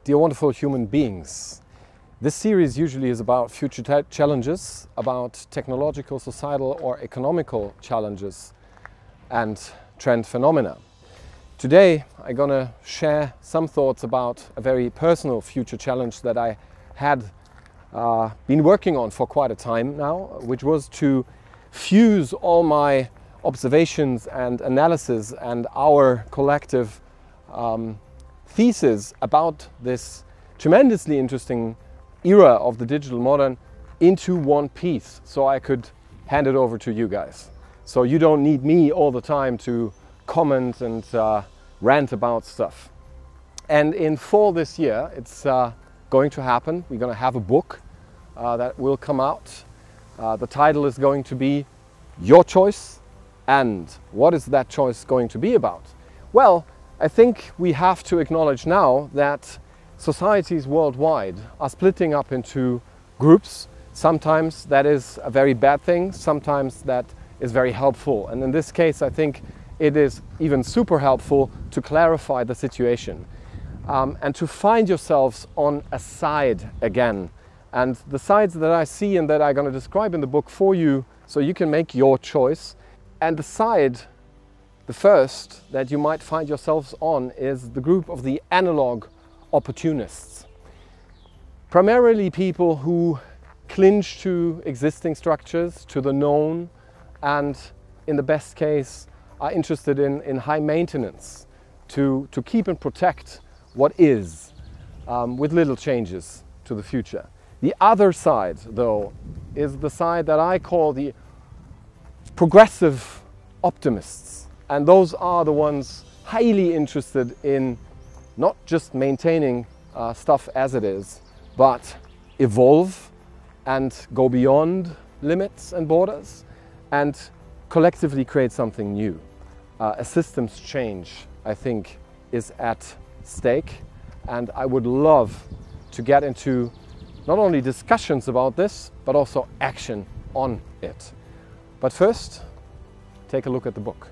Dear wonderful human beings, this series usually is about future challenges, about technological, societal or economical challenges and trend phenomena. Today I'm going to share some thoughts about a very personal future challenge that I had been working on for quite a time now, which was to fuse all my observations and analysis and our collective thesis about this tremendously interesting era of the digital modern into one piece, so I could hand it over to you guys. So you don't need me all the time to comment and rant about stuff. And in fall this year, it's going to happen. We're going to have a book that will come out. The title is going to be Your Choice. And what is that choice going to be about? Well, I think we have to acknowledge now that societies worldwide are splitting up into groups. Sometimes that is a very bad thing, sometimes that is very helpful. And in this case, I think it is even super helpful to clarify the situation and to find yourselves on a side again. And the sides that I see and that I'm going to describe in the book for you, so you can make your choice. And the side, the first that you might find yourselves on, is the group of the Analogue opportunists. Primarily people who clinch to existing structures, to the known, and in the best case are interested in high maintenance, to keep and protect what is, with little changes to the future. The other side, though, is the side that I call the progressive optimists. And those are the ones highly interested in not just maintaining stuff as it is, but evolve and go beyond limits and borders and collectively create something new. A systems change, I think, is at stake, and I would love to get into not only discussions about this, but also action on it. But first, take a look at the book.